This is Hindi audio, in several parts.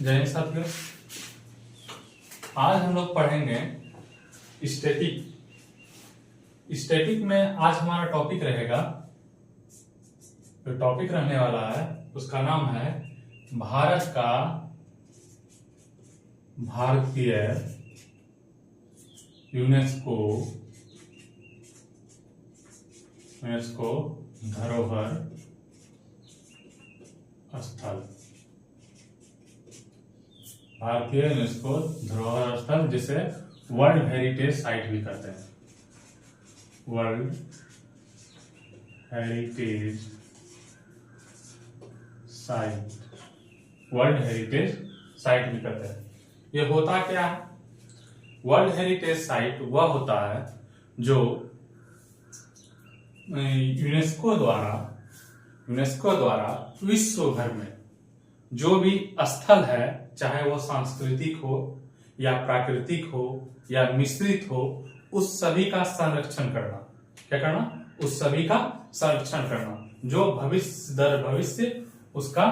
जय हिंद साथियों। आज हम लोग पढ़ेंगे स्टैटिक में आज हमारा टॉपिक रहेगा। जो टॉपिक रहने वाला है उसका नाम है भारतीय यूनेस्को धरोहर स्थल। भारतीय यूनेस्को धरोहर स्थल जिसे वर्ल्ड हेरिटेज साइट भी कहते हैं। वर्ल्ड हेरिटेज साइट भी कहते हैं। ये होता क्या है? वर्ल्ड हेरिटेज साइट वह होता है जो यूनेस्को द्वारा विश्व भर में जो भी स्थल है, चाहे वो सांस्कृतिक हो या प्राकृतिक हो या मिश्रित हो, उस सभी का संरक्षण करना। क्या करना? उस सभी का संरक्षण करना जो भविष्य दर भविष्य उसका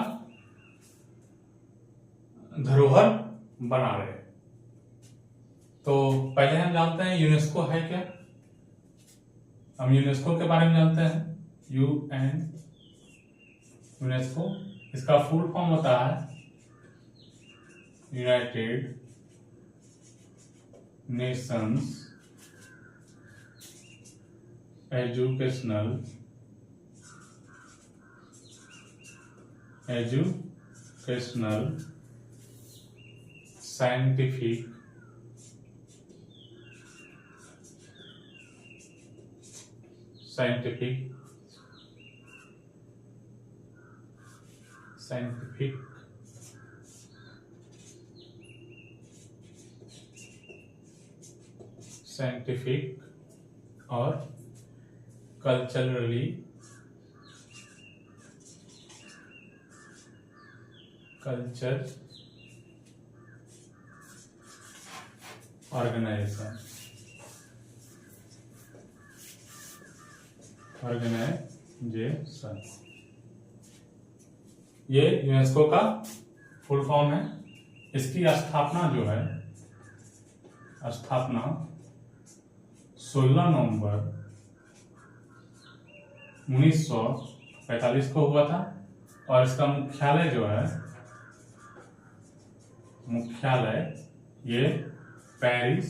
धरोहर बना रहे। तो पहले हम जानते हैं यूनेस्को है क्या। हम यूनेस्को के बारे में जानते हैं। यूनेस्को, इसका फुल फॉर्म होता है यूनाइटेड नेशंस एजुकेशनल साइंटिफिक और कल्चरल ऑर्गेनाइजेशन। ये यूनेस्को का फुल फॉर्म है। इसकी स्थापना 16 नवंबर 1945 को हुआ था और इसका मुख्यालय ये पेरिस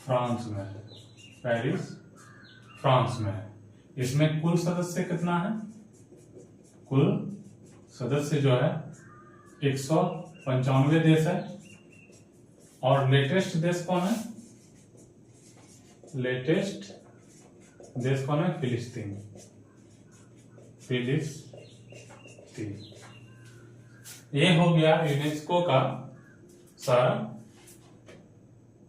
फ्रांस में है। इसमें कुल सदस्य कितना है? कुल सदस्य जो है 195 देश है। और लेटेस्ट देश कौन है? फिलिस्तीन। ये हो गया यूनेस्को का सारा,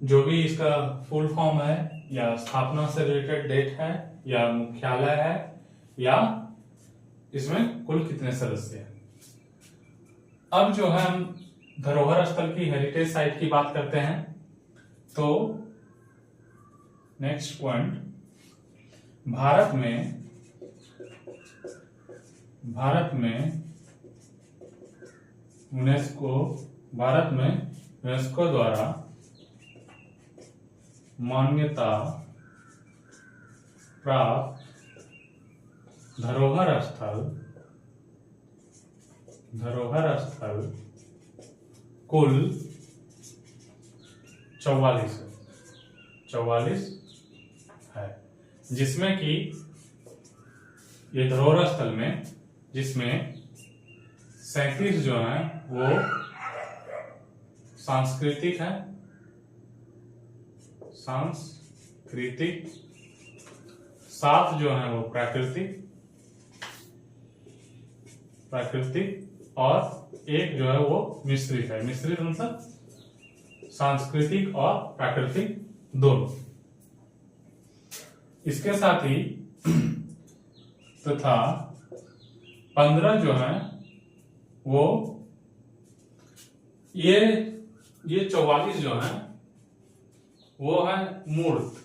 जो भी इसका फुल फॉर्म है या स्थापना से रिलेटेड डेट है या मुख्यालय है या इसमें कुल कितने सदस्य हैं। अब जो है हम धरोहर स्थल की हेरिटेज साइट की बात करते हैं। तो नेक्स्ट पॉइंट, भारत में यूनेस्को द्वारा मान्यता प्राप्त धरोहर स्थल कुल 44 है। जिसमें कि ये धरोहर स्थल में जिसमें 37 जो है वो सांस्कृतिक, 7 जो है वो प्राकृतिक और एक जो है वो मिश्रित है। मिश्रित मतलब सांस्कृतिक और प्राकृतिक दोनों। इसके साथ ही तथा 15 जो है वो ये 44 जो है वो है मूर्त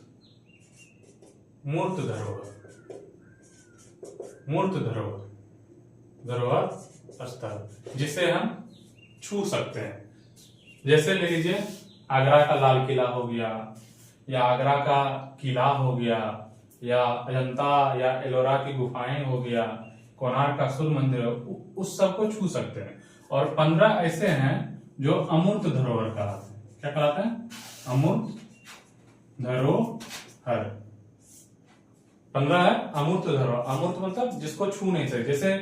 धरोहर स्थल, जिसे हम छू सकते हैं। जैसे ले लीजिए आगरा का लाल किला हो गया, या आगरा का किला हो गया, या अजंता या एलोरा की गुफाएं हो गया, कोणार्क का सूर्य मंदिर, उस सब को छू सकते हैं। और 15 ऐसे हैं जो अमूर्त धरोहर कहलाते हैं। क्या कहलाते हैं? अमूर्त धरोहर। 15 है अमूर्त धरोहर। अमूर्त मतलब जिसको छू नहीं सकते। जैसे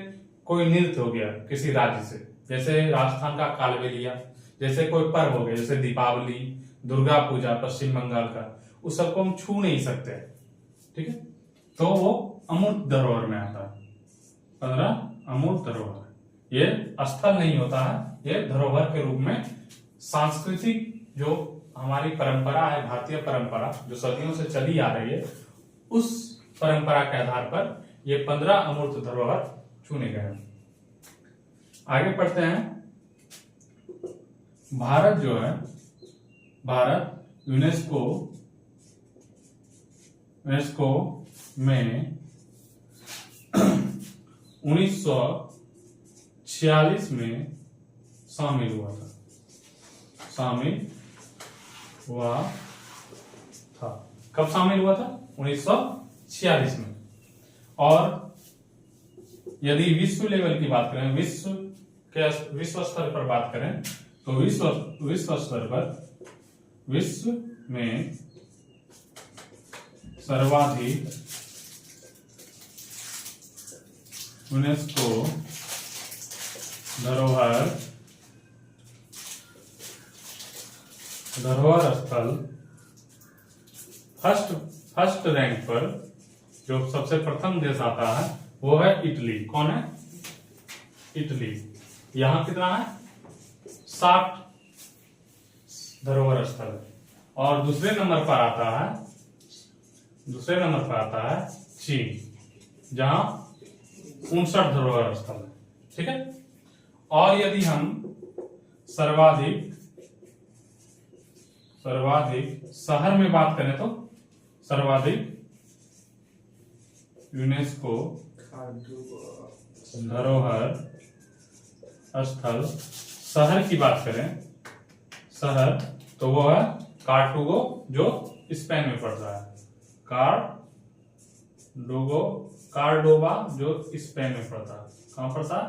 कोई नृत्य हो गया किसी राज्य से, जैसे राजस्थान का कालबेलिया, जैसे कोई पर्व हो गया जैसे दीपावली, दुर्गा पूजा पश्चिम बंगाल का, उस सबको हम छू नहीं सकते। ठीक है, तो वो अमूर्त धरोहर में आता है। 15 अमूर्त धरोहर। ये स्थल नहीं होता है, ये धरोहर के रूप में सांस्कृतिक जो हमारी परंपरा है, भारतीय परंपरा जो सदियों से चली आ रही है, उस परंपरा के आधार पर ये 15 अमूर्त धरोहर चुने गए हैं। आगे पढ़ते हैं। भारत जो है, भारत यूनेस्को में 1946 में शामिल हुआ था। कब शामिल हुआ था? 1946 में। और यदि विश्व लेवल की बात करें, विश्व स्तर पर बात करें, तो विश्व स्तर पर विश्व में सर्वाधिक यूनेस्को धरोहर स्थल फर्स्ट रैंक पर जो सबसे प्रथम देश आता है वो है इटली। कौन है? इटली। यहां कितना है? 60 धरोहर स्थल। और दूसरे नंबर पर आता है चीन, जहां 59 धरोहर स्थल है। ठीक है। और यदि हम सर्वाधिक शहर में बात करें तो सर्वाधिक यूनेस्को धरोहर स्थल शहर की बात करें, शहर तो वो है कार्टुगो जो स्पेन में पड़ता है। कार्डोबा जो स्पेन में पड़ता है। कहां पड़ता है?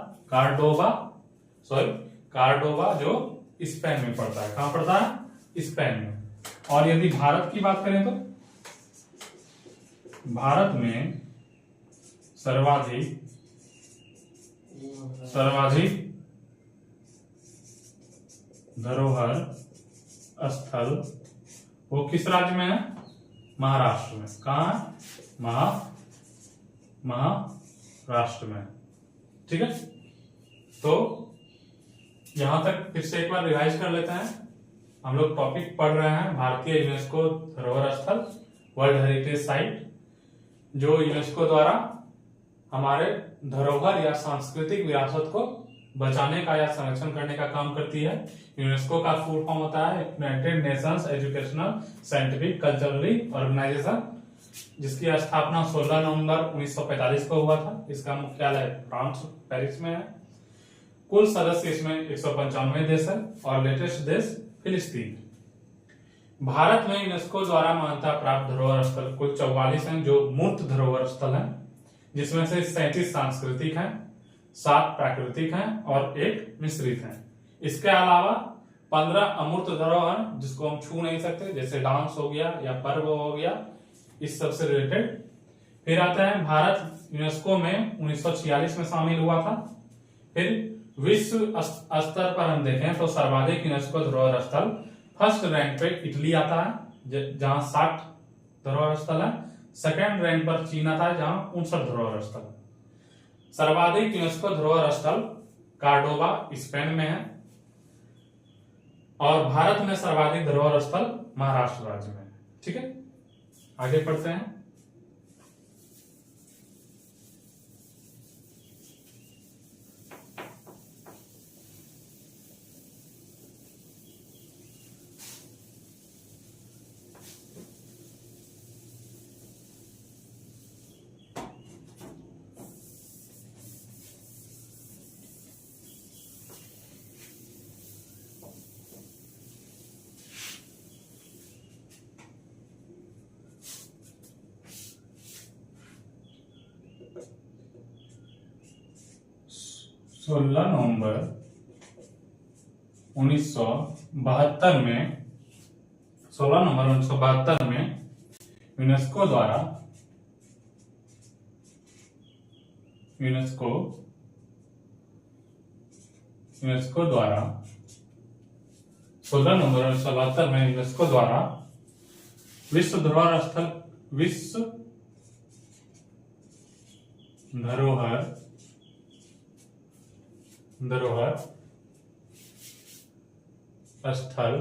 कार्डोबा जो स्पेन में पड़ता है। कहां पड़ता है? स्पेन में। और यदि भारत की बात करें तो भारत में सर्वाधिक धरोहर स्थल वो किस राज्य में है? महाराष्ट्र में। कहां? महाराष्ट्र में। ठीक है। तो यहां तक फिर से एक बार रिवाइज कर लेते हैं। हम लोग टॉपिक पढ़ रहे हैं भारतीय यूनेस्को धरोहर स्थल, वर्ल्ड हेरिटेज साइट, जो यूनेस्को द्वारा हमारे धरोहर या सांस्कृतिक विरासत को बचाने का या संरक्षण करने का काम करती है। यूनेस्को का फुल फॉर्म होता है United Nations Educational Scientific Culturally Organization, जिसकी स्थापना 16 नवंबर 1945 को हुआ था। इसका मुख्यालय फ्रांस पेरिस में है। कुल सदस्य इसमें 195 देश है और लेटेस्ट देश फिलिस्तीन। भारत में यूनेस्को द्वारा मान्यता प्राप्त धरोहर स्थल कुल 44 हैं जो मूर्त धरोहर स्थल हैं, जिसमें से 37 सांस्कृतिक हैं, 7 प्राकृतिक हैं और 1 मिश्रित हैं। इसके अलावा 15 अमूर्त धरोहर जिसको हम छू नहीं सकते, जैसे डांस हो गया या पर्व हो गया, इस सब से रिलेटेड। फिर आता है भारत यूनेस्को में 1946 में शामिल हुआ था। फिर विश्व स्तर पर हम देखें तो सर्वाधिक यूनेस्को धरोहर स्थल फर्स्ट रैंक पे इटली आता है जहां 60 धरोहर स्थल है। सेकेंड रैंक पर चीन आता है जहां 59 धरोहर स्थल। सर्वाधिक यूनेस्को धरोहर स्थल कार्डोबा स्पेन में है और भारत में सर्वाधिक धरोहर स्थल महाराष्ट्र राज्य में है। ठीक है, आगे पढ़ते हैं। 16 नवंबर 1972 में 16 नवंबर 1972 में यूनेस्को द्वारा 16 नवंबर 1972 में यूनेस्को द्वारा विश्व धरोहर स्थल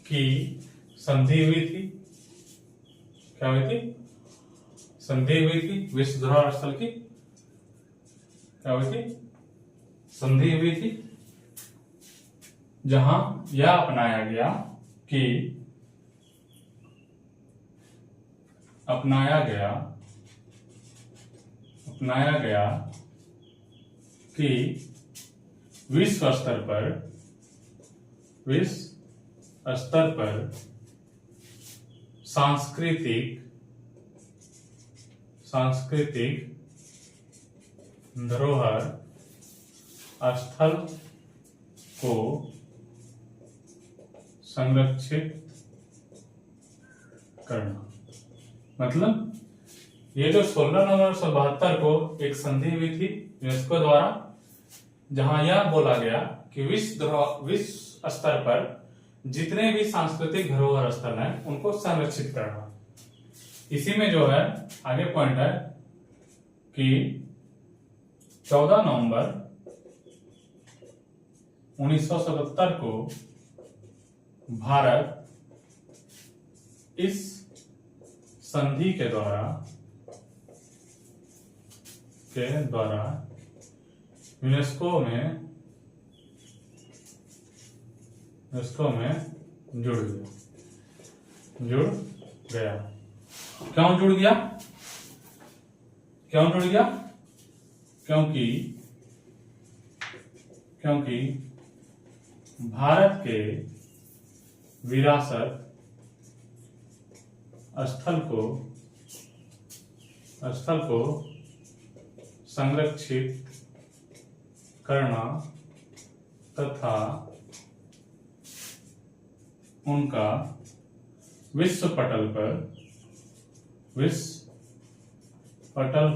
की संधि हुई थी। क्या हुई थी? संधि हुई थी। विश्व धरोहर स्थल की क्या हुई थी? संधि हुई थी, जहां यह अपनाया गया कि विश्व स्तर पर सांस्कृतिक धरोहर स्थल को संरक्षित करना। मतलब ये जो 16 नवंबर 1972 को एक संधि हुई थी यूनेस्को द्वारा, जहां यह बोला गया कि विश्व स्तर पर जितने भी सांस्कृतिक धरोहर स्थल हैं उनको संरक्षित करना। इसी में जो है आगे पॉइंट है कि 14 नवंबर 1977 को भारत इस संधि के द्वारा यूनेस्को में जुड़ गया। क्यों जुड़ गया? क्योंकि भारत के विरासत स्थल को संरक्षित करना तथा उनका विश्व पटल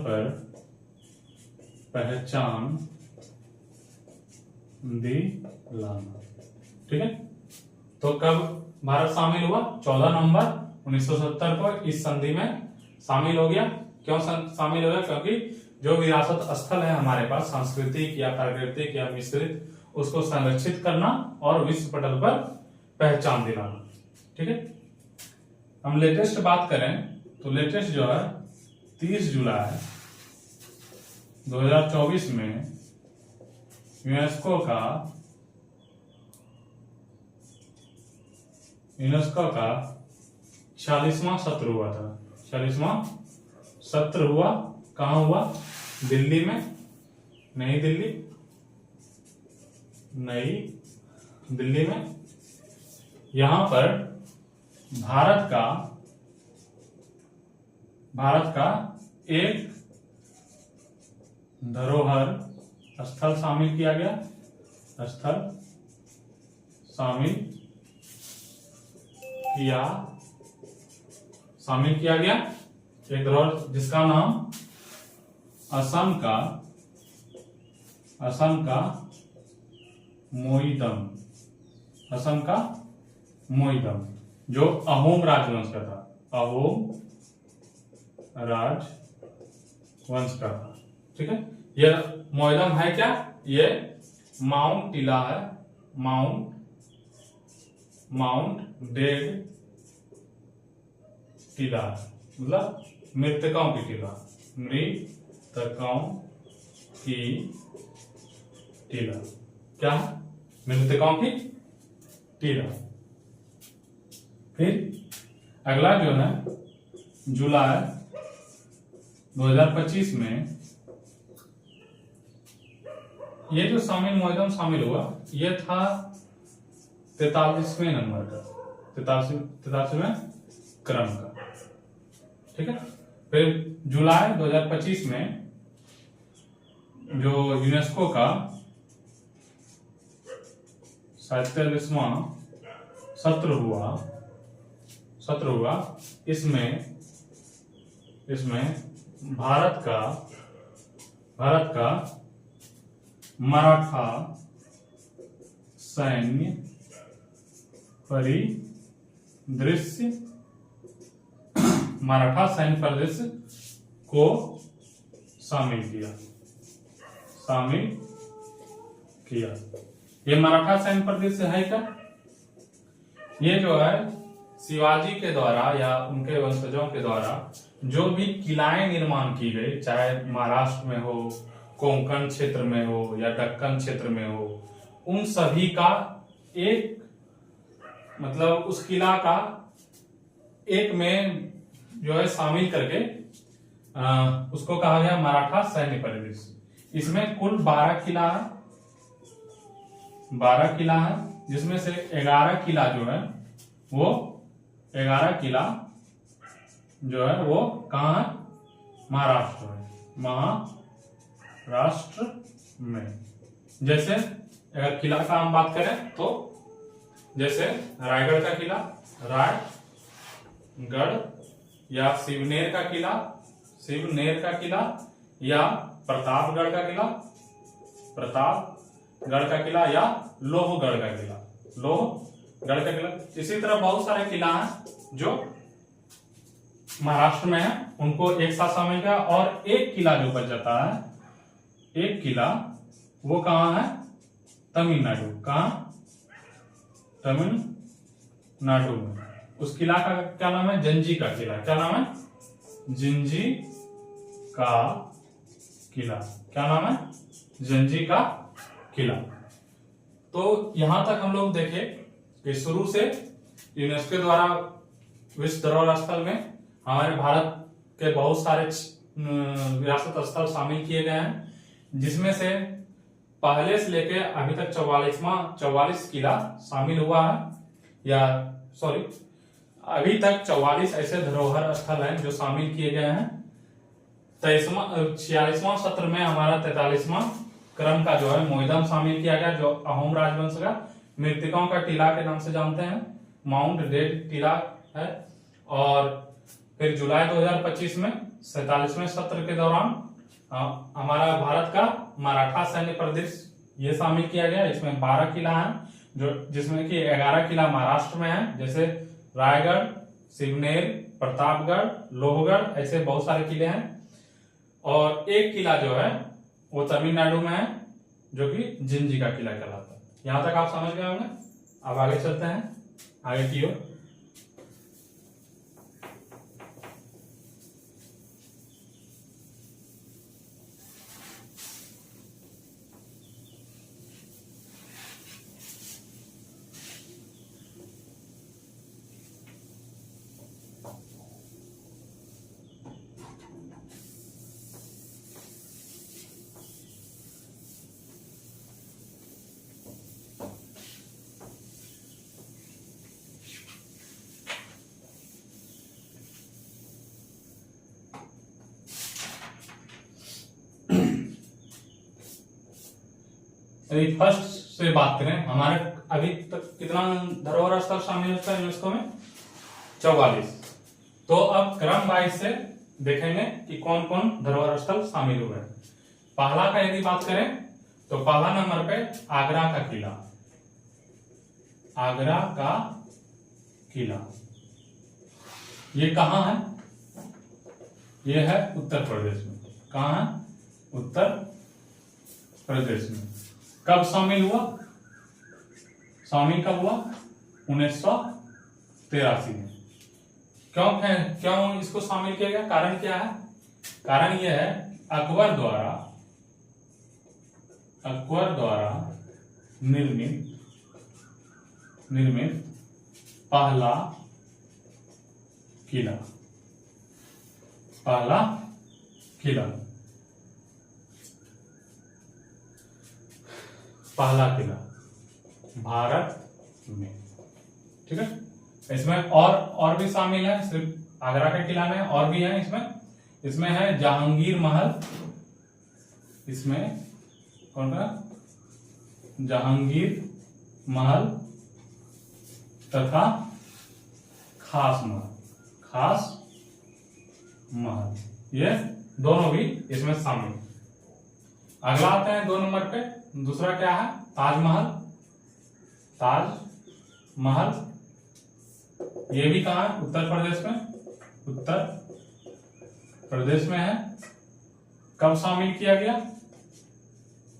पर पहचान दिलाना। ठीक है, तो कब भारत शामिल हुआ? 14 नवंबर 1970 को इस संधि में शामिल हो गया। क्यों शामिल हो गया? क्योंकि जो विरासत स्थल है हमारे पास, सांस्कृतिक या प्राकृतिक या मिश्रित, उसको संरक्षित करना और विश्व पटल पर पहचान दिलाना। ठीक है, हम लेटेस्ट बात करें तो लेटेस्ट जो है 30 जुलाई 2024 में यूनेस्को का 46वां सत्र हुआ था। 46वां सत्र हुआ। कहां हुआ? दिल्ली में, नई दिल्ली में। यहां पर भारत का एक धरोहर स्थल शामिल किया गया। एक धरोहर जिसका नाम असम का मोइदम, जो अहोम राजवंश का था। ठीक है, यह मोइदम है क्या? ये माउंट टिला है, माउंट डेड टिला, मतलब मृतकों की टिला। क्या? मृतकों की टिला। फिर अगला जो है जुलाई 2025 में ये जो मोइदम शामिल हुआ, ये था 43वें नंबर का, 43वें क्रम का। ठीक है, फिर जुलाई 2025 में जो यूनेस्को का 47वां सत्र हुआ इसमें भारत का मराठा सैन्य परिदृश्य को शामिल किया। ये मराठा सैन्य परिदृश्य है क्या? ये जो है शिवाजी के द्वारा या उनके वंशजों के द्वारा जो भी किलाएं निर्माण की गई, चाहे महाराष्ट्र में हो, कोंकण क्षेत्र में हो या दक्कन क्षेत्र में हो, उन सभी का एक मतलब उस किला का एक में जो है शामिल करके उसको कहा गया मराठा सैन्य परिदृश्य। इसमें कुल 12 किला है, जिसमें से 11 किला जो है वो 11 किला जो है वो कहाँ है? महाराष्ट्र में। जैसे अगर किला का हम बात करें तो जैसे रायगढ़ का किला, रायगढ़, या शिवनेर का किला, या प्रतापगढ़ का किला, या लोहगढ़ का किला। इसी तरह बहुत सारे किला हैं जो महाराष्ट्र में है, उनको एक साथ शामिल किया। और एक किला जो बच जाता है, एक किला वो कहाँ है? तमिलनाडु। तमिलनाडु में। उस किला का क्या नाम है? जंजी का किला। क्या नाम है? जंजी का किला। क्या नाम है? जंजी का किला। तो यहां तक हम लोग देखे कि शुरू से यूनेस्को द्वारा विश्व धरोहर स्थल में हमारे भारत के बहुत सारे विरासत स्थल शामिल किए गए हैं, जिसमें से पहले से लेके अभी तक 44 किला शामिल हुआ है, या सॉरी अभी तक 44 ऐसे धरोहर स्थल हैं जो शामिल किए गए हैं। 46वां सत्र में हमारा 43वां क्रम का जो है मोइदम शामिल किया गया, जो अहोम राजवंश का मृतकों का टीला के नाम से जानते हैं, माउंट डेड टीला है। और फिर जुलाई 2025 में 47वें सत्र के दौरान हमारा भारत का मराठा सैन्य परिदृश्य ये शामिल किया गया। इसमें 12 किला हैं, जो जिसमें कि 11 किला महाराष्ट्र में है, जैसे रायगढ़, शिवनेर, प्रतापगढ़, लोहगढ़, ऐसे बहुत सारे किले हैं। और एक किला जो है वो तमिलनाडु में है, जो कि जिंजी का किला कहलाता है। यहां तक आप समझ गए होंगे। अब आगे चलते हैं आगे की ओर। यदि फर्स्ट से बात करें, हमारे अभी तक कितना धरोहर स्थल शामिल है यूनेस्को में? 44। तो अब क्रम वाइज से देखेंगे कि कौन कौन धरोहर स्थल शामिल हुए हैं। पहला का यदि बात करें तो पहला नंबर पे आगरा का किला। आगरा का किला ये कहां है? ये है उत्तर प्रदेश में। कहां है? उत्तर प्रदेश में। कब शामिल हुआ? शामिल कब हुआ? 1983 में। क्यों इसको शामिल किया गया? कारण क्या है? कारण यह है अकबर द्वारा निर्मित पहला किला भारत में। ठीक है, इसमें और भी शामिल है, सिर्फ आगरा के किला में और भी है। इसमें है जहांगीर इसमें कौन सा, जहांगीर महल तथा खास महल, खास महल, ये दोनों भी इसमें शामिल। अगला आते हैं 2 नंबर पे, दूसरा क्या है, ताजमहल। ताजमहल ये भी कहाँ है, उत्तर प्रदेश में, उत्तर प्रदेश में है। कब शामिल किया गया,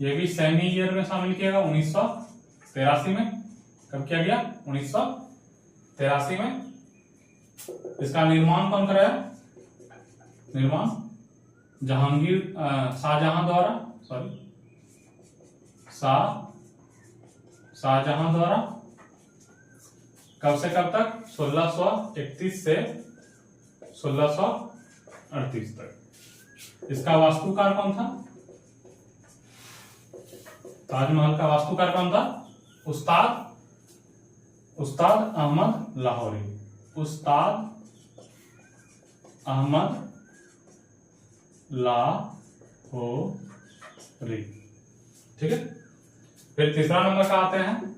ये भी सेमी ईयर में शामिल किया गया, 1983 में। कब किया गया, 1983 में। इसका निर्माण कौन कराया, निर्माण शाहजहां द्वारा, शाहजहां द्वारा। कब से कब तक, 1631 से 1638 तक। इसका वास्तुकार कौन था, ताजमहल का वास्तुकार कौन था, उस्ताद अहमद लाहौरी, उस्ताद अहमद लाहौरी। ठीक है। फिर तीसरा नंबर का आते हैं,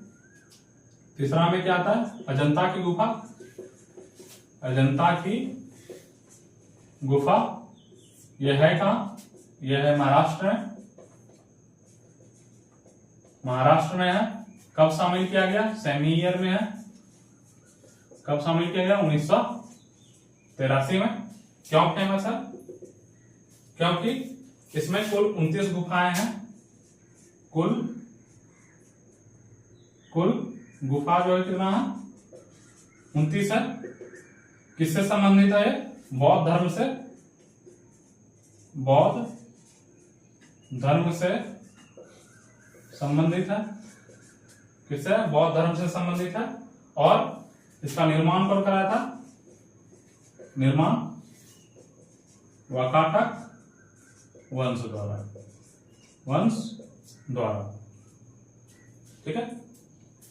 तीसरा में क्या आता है, अजंता की गुफा। अजंता की गुफा यह है कहां, यह है महाराष्ट्र में, महाराष्ट्र में है। कब शामिल किया गया, सेमी ईयर में है। कब शामिल किया गया, 1983 में। क्यों फेमस है, क्योंकि इसमें कुल 29 गुफाएं हैं। कुल गुफा जो है कितना है, 29 है। किससे संबंधित है ये, बौद्ध धर्म से, बौद्ध धर्म से संबंधित है। किससे, बौद्ध धर्म से संबंधित है। और इसका निर्माण कौन कराया था, निर्माण वाकाटक वंश द्वारा। ठीक है।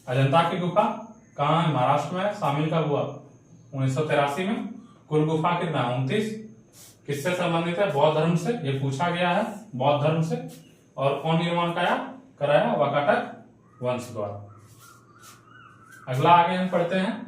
अजंता की गुफा कहाँ है, महाराष्ट्र में, शामिल कब हुआ, 1983 में। कुल गुफा कितना, 29। किससे संबंधित है, बौद्ध धर्म से, ये पूछा गया है, बौद्ध धर्म से। और कौन निर्माण कराया, वाकाटक वंश द्वारा। अगला आगे हम पढ़ते हैं,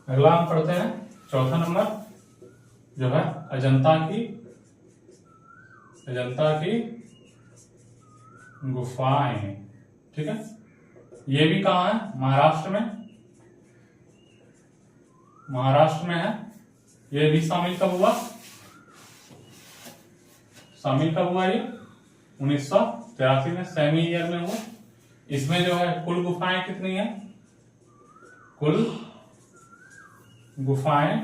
अगला हम पढ़ते हैं चौथा नंबर, जो है अजंता की गुफाएं। ठीक है। ये भी कहाँ है, महाराष्ट्र में, महाराष्ट्र में है। ये भी शामिल कब हुआ, ये 1983 में, सेमी ईयर में हुआ। इसमें जो है कुल गुफाएं कितनी है, कुल गुफाएं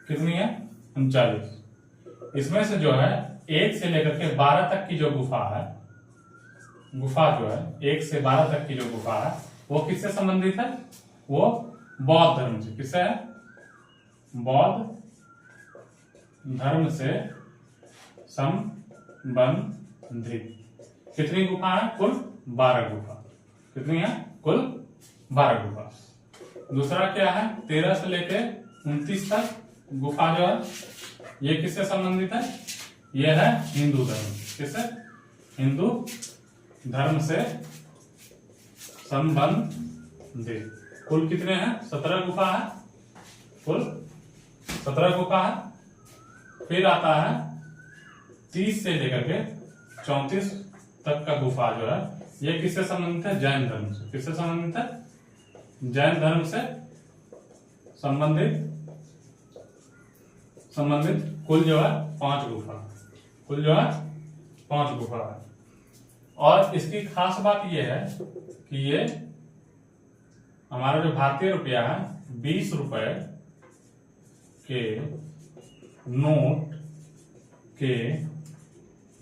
कितनी है, 39। इसमें से जो है 1 से लेकर के 12 तक की जो गुफा है, गुफा जो है 1 से 12 तक की जो गुफा है, वो किससे संबंधित है, वो बौद्ध धर्म से। किससे है, बौद्ध धर्म से संबंधित। कितनी गुफा है, कुल 12 गुफा। कितनी है, कुल 12 गुफा। दूसरा क्या है, 13 से लेके 29 तक गुफा जो है, ये किससे संबंधित है, ये है हिंदू धर्म। किससे, हिंदू धर्म से संबंधित। कुल कितने हैं, 17 गुफा है, कुल 17 गुफा है। फिर आता है 30 से लेकर के 34 तक का गुफा जो है, ये किससे संबंधित है, जैन धर्म से। किससे संबंधित है, जैन धर्म से संबंधित। कुल जो है 5 गुफा, कुल जो है 5 गुफा है। और इसकी खास बात यह है कि ये हमारा जो भारतीय रुपया है, 20 रुपए के नोट के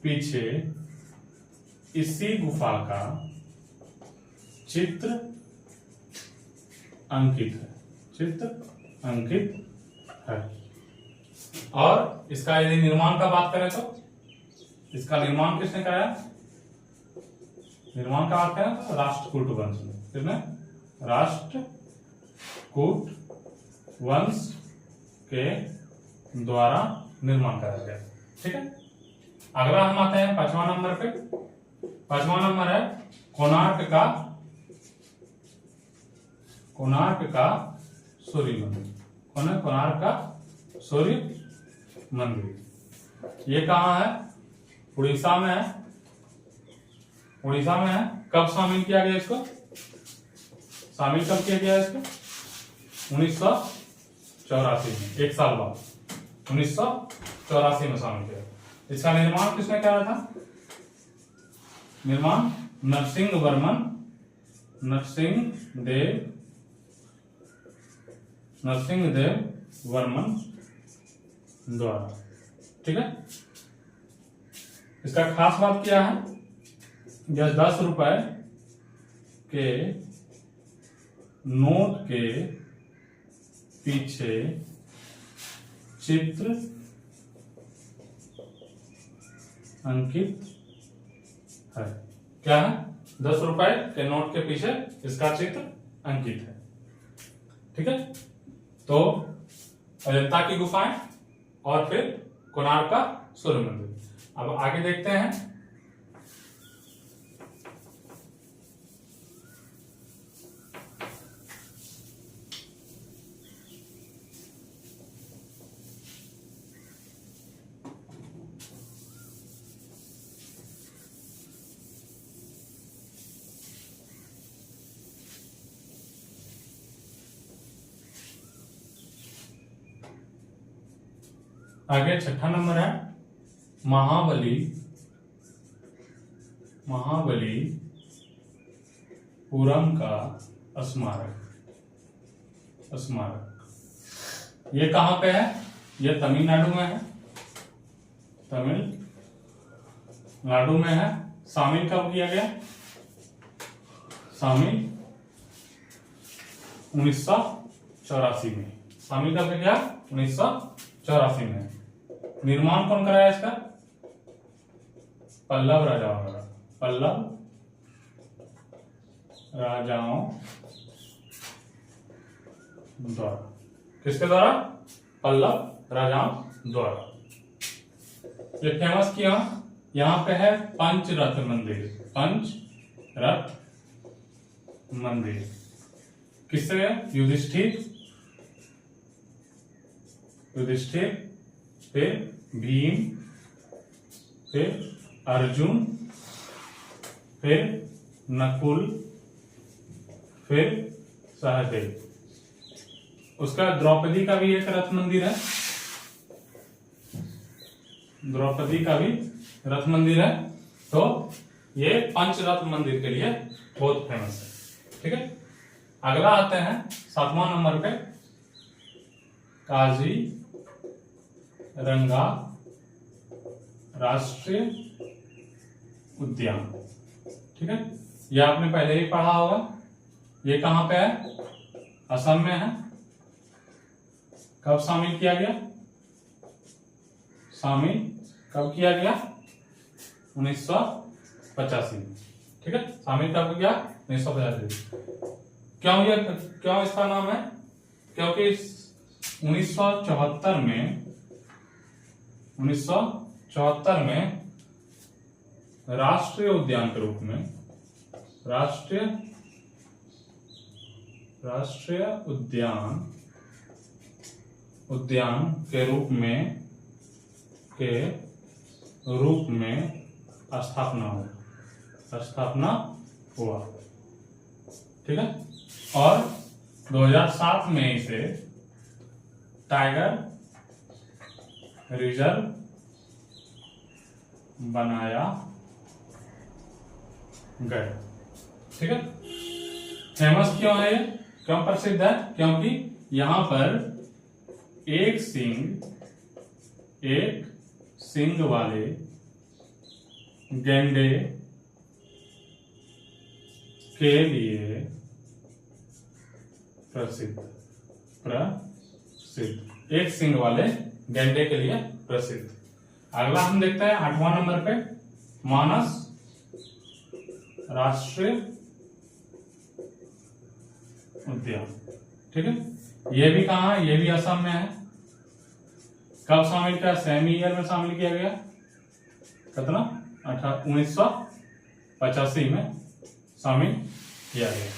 पीछे इसी गुफा का चित्र अंकित है, चित्र अंकित है। और इसका यदि निर्माण का बात करें तो इसका निर्माण किसने कराया? निर्माण का बात करें तो राष्ट्रकूट वंश ने। किसने? राष्ट्रकूट वंश के द्वारा निर्माण कराया गया। ठीक है, अगला हम आते हैं 5वां नंबर पे। 5वां नंबर है कोणार्क का सूर्य मंदिर। कौन है? कोणार्क का सूर्य मंदिर। ये कहाँ है? उड़ीसा में है। उड़ीसा में है। कब शामिल किया गया इसको? शामिल कब किया गया इसको? 1984 में, एक साल बाद 1984 में शामिल किया। इसका निर्माण किसने किया था? निर्माण नरसिंहदेव वर्मन द्वारा। ठीक है, इसका खास बात क्या है? यह 10 रुपए के नोट के पीछे चित्र अंकित है। क्या है? 10 रुपए के नोट के पीछे इसका चित्र अंकित है। ठीक है, तो अजंता की गुफाएं और फिर कोणार्क का सूर्य मंदिर। अब आगे देखते हैं। आगे 6ठा नंबर है महाबलीपुरम का स्मारक। ये कहां पे है? ये तमिलनाडु में है। तमिलनाडु में है। शामिल कब किया गया? शामिल 1984 में। शामिल कब किया? 1984 में। निर्माण कौन कराया इसका? पल्लव राजाओं द्वारा। किसके द्वारा? पल्लव राजाओं द्वारा। ये फेमस क्यों? यहां पे है पंचरथ मंदिर। किससे? युधिष्ठिर, फिर भीम, फिर अर्जुन, फिर नकुल, फिर सहदेव। उसका द्रौपदी का भी एक रथ मंदिर है। द्रौपदी का भी रथ मंदिर है। तो ये पंचरथ मंदिर के लिए बहुत फेमस है। ठीक है, अगला आते हैं 7वां नंबर पे काजीरंगा राष्ट्रीय उद्यान। ठीक है, ये आपने पहले ही पढ़ा होगा। ये कहां पे है? असम में है। कब शामिल किया गया? शामिल कब किया गया? 1985 में। ठीक है, शामिल कब किया? 1985। क्यों इसका नाम है? क्योंकि 1974 में राष्ट्रीय उद्यान के रूप में राष्ट्रीय उद्यान के रूप में स्थापना हुआ। ठीक है, और 2007 में इसे टाइगर रिजर्व बनाया गया। ठीक है, फेमस क्यों है? क्यों प्रसिद्ध है? क्योंकि यहां पर एक सिंग वाले गैंडे के लिए प्रसिद्ध। एक सिंग वाले गेंडे के लिए प्रसिद्ध। अगला हम देखते हैं 8वां नंबर पे मानस राष्ट्रीय उद्यान। ठीक है, ये भी कहाँ है, ये भी असम में है। कब शामिल किया, सेमी ईयर में शामिल किया गया, कितना 1985 में शामिल किया गया।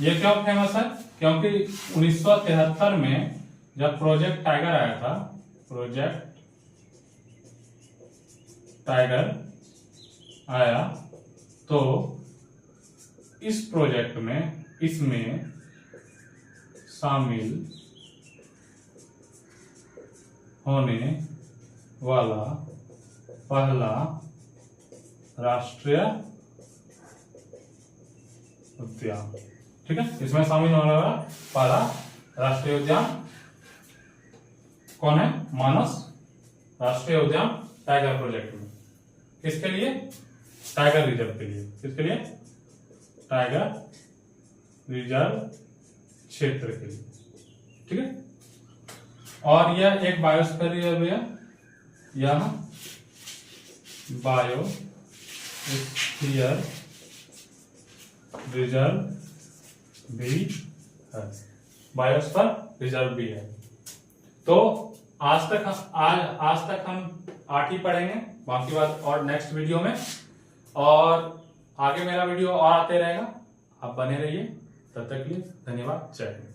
ये क्यों फेमस है, क्योंकि 1973 में जब प्रोजेक्ट टाइगर आया था, प्रोजेक्ट टाइगर आया तो इस प्रोजेक्ट में इसमें शामिल होने वाला पहला राष्ट्रीय उद्यान, ठीक है, इसमें शामिल होने वाला पहला राष्ट्रीय उद्यान कौन है, मानस राष्ट्रीय उद्यान टाइगर प्रोजेक्ट में। किसके लिए, टाइगर रिजर्व के लिए। किसके लिए, टाइगर रिजर्व क्षेत्र के लिए। ठीक है, और यह एक बायोस्फीयर रिजर्व है, यह बायोस्फीयर रिजर्व भी है, बायोस्फीयर रिजर्व भी है। तो आज तक हम 8 ही पढ़ेंगे, बाकी बात और नेक्स्ट वीडियो में, और आगे मेरा वीडियो और आते रहेगा। आप बने रहिए, तब तक के लिए धन्यवाद, जय हिंद।